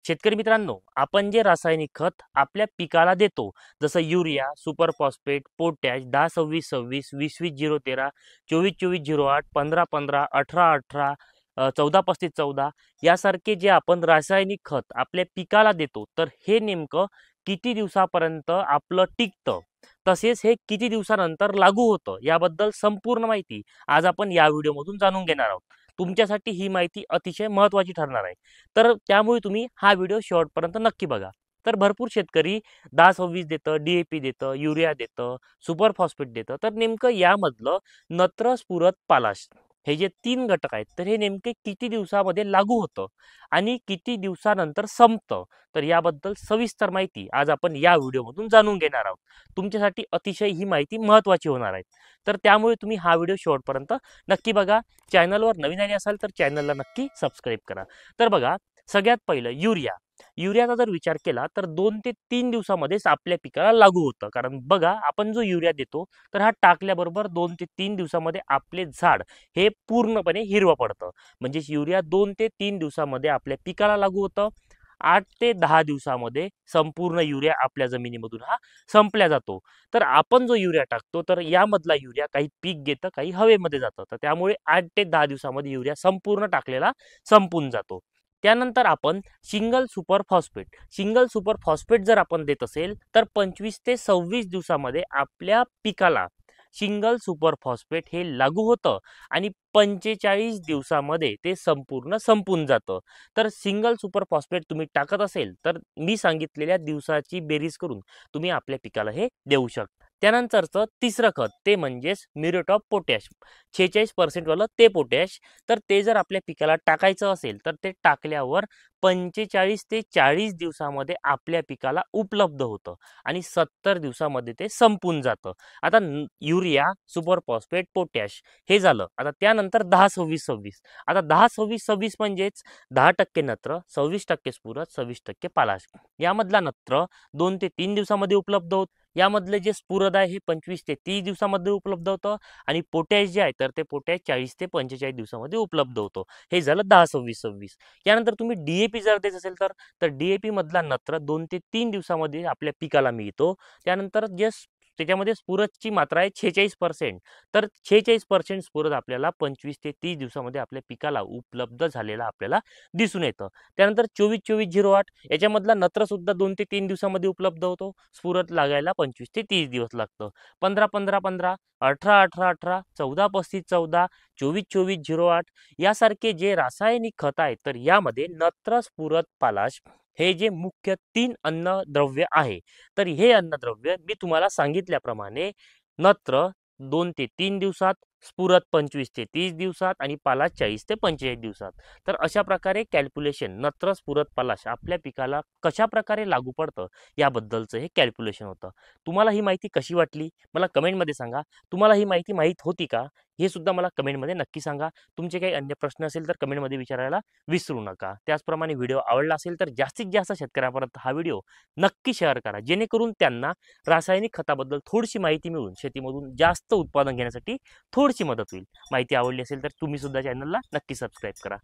शेतकरी मित्रांनो, आपण जे रासायनिक खत आपल्या पिकाला देतो, जसं युरिया, सुपर फॉस्फेट, पोटॅश, 10-26-26, 20-20-0-13, 24-24-08, 15-15, 18-18, 14-35-14 यासारखे जे आपण रासायनिक खत आपल्या पिकाला देतो, तर हे नेमकं किती दिवसापर्यंत आपलं टिकतं, तसेच हे किती दिवसानंतर लागू होतं, याबद्दल संपूर्ण माहिती आज आपण या व्हिडिओमधून जाणून घेणार आहोत. तुमच्यासाठी ही माहिती अतिशय महत्त्वाची ठरणार आहे. तर त्यामुळे तुम्ही हा व्हिडिओ शेवटपर्यंत नक्की बघा. तर भरपूर शेतकरी 10-26 देतं, DAP देतं, युरिया देतं, सुपर फॉस्फेट देतं. तर नेमकं यामधलं नत्र, स्फुरद, पालाश हे जे 3 घटक आहेत, तर हे नेमके किती दिवसामध्ये लागू होतं आणि किती दिवसानंतर संपतं, तर याबद्दल सविस्तर माहिती आज आपण या व्हिडिओमधून जाणून घेणार आहोत. तुमच्यासाठी अतिशय ही माहिती महत्त्वाची होणार आहे. तर त्यामुळे तुम्ही हा व्हिडिओ शेवटपर्यंत नक्की बघा. चॅनलवर नवीन आले असाल तर चॅनलला नक्की सबस्क्राईब करा. तर बघा, सगळ्यात पहिलं युरियाचा जर विचार केला तर 2 ते 3 दिवसामध्येच आपल्या पिकाला लागू होतं. कारण बघा, आपण जो युरिया देतो तर हा टाकल्याबरोबर 2 ते 3 दिवसामध्ये आपले झाड हे पूर्णपणे हिरवं पडतं. म्हणजे युरिया 2 ते 3 दिवसामध्ये आपल्या पिकाला लागू होतं. 8 ते 10 दिवसामध्ये संपूर्ण युरिया आपल्या जमिनीमधून हा संपल्या जातो. तर आपण जो युरिया टाकतो तर यामधला युरिया काही पीक घेतं, काही हवेमध्ये जातं. तर त्यामुळे 8 ते 10 दिवसामध्ये युरिया संपूर्ण टाकलेला संपून जातो. त्यानंतर आपण सिंगल सुपर फॉस्फेट जर आपण देत असेल तर 25 ते 26 दिवसामध्ये आपल्या पिकाला सिंगल सुपर फॉस्फेट हे लागू होतं आणि 45 दिवसामध्ये ते संपूर्ण संपून जातं. तर सिंगल सुपर फॉस्फेट तुम्ही टाकत असेल तर मी सांगितलेल्या दिवसाची बेरीज करून तुम्ही आपल्या पिकाला हे देऊ शकता. त्यानंतरचं तिसरं खत ते म्हणजेच म्युरेट ऑफ पोटॅश, 46% वालं ते पोटॅश. तर ते जर आपल्या पिकाला टाकायचं असेल तर ते टाकल्यावर 45 ते 40 दिवसामध्ये आपल्या पिकाला उपलब्ध होतं आणि 70 दिवसामध्ये ते संपून जातं. आता युरिया, सुपर फॉस्फेट, पोटॅश हे झालं. आता त्यानंतर 10-26-26. आता 10-26-26 म्हणजेच 10% नत्र, 26% स्फुरद, 26% पालाश. यामधला नत्र 2 ते 3 दिवसामध्ये उपलब्ध होतं. यामधले जे स्फुरद आहे हे 25 ते 30 दिवसामध्ये उपलब्ध होतं आणि पोटॅश जे आहे तर ते पोटॅश 40 ते 45 दिवसामध्ये उपलब्ध होतं. हे झालं 10-26-26. यानंतर तुम्ही DAP जर देत असेल तर DAP मधला नत्र 2 ते 3 दिवसामध्ये आपल्या पिकाला मिळतो. त्यानंतर त्याच्यामध्ये स्फुरदची मात्रा आहे 46%. तर 46% स्फुरद आपल्याला 25 ते 30 दिवसामध्ये आपल्या पिकाला उपलब्ध झालेला आपल्याला दिसून येतं. त्यानंतर 24-24-08 याच्यामधला नत्र सुद्धा 2 ते 3 दिवसामध्ये उपलब्ध होतो. स्फुरद लागायला 25 ते 30 दिवस लागतं. 15-15-15, 18-18-18, 14-35-14, 24-24-08 यासारखे जे रासायनिक खत आहेत तर यामध्ये नत्र, स्फुरद, पालाश हे जे मुख्य 3 अन्नद्रव्य आहे. तर हे अन्नद्रव्य मी तुम्हाला सांगितल्याप्रमाणे नत्र 2 ते 3 दिवसात, स्फुरद 25 ते 30 दिवसात आणि पालाश 40 ते 45 दिवसात. तर अशा प्रकारे कॅल्क्युलेशन नत्र, स्फुरद, पालाश आपल्या पिकाला कशा प्रकारे लागू पडतं याबद्दलचं हे कॅल्क्युलेशन होतं. तुम्हाला ही माहिती कशी वाटली मला कमेंटमध्ये सांगा. तुम्हाला ही माहिती माहीत होती का? हे सुद्धा मला कमेंटमध्ये नक्की सांगा. तुमचे काही अन्य प्रश्न असेल तर कमेंटमध्ये विचारायला विसरू नका. त्याचप्रमाणे व्हिडिओ आवडला असेल तर जास्तीत जास्त शेतकऱ्यापर्यंत हा व्हिडिओ नक्की शेअर करा, जेणेकरून त्यांना रासायनिक खताबद्दल थोडीशी माहिती मिळून शेतीमधून जास्त उत्पादन घेण्यासाठी थोडीशी मदत होईल. माहिती आवडली असेल तर तुम्ही सुद्धा चॅनलला नक्की सबस्क्राईब करा.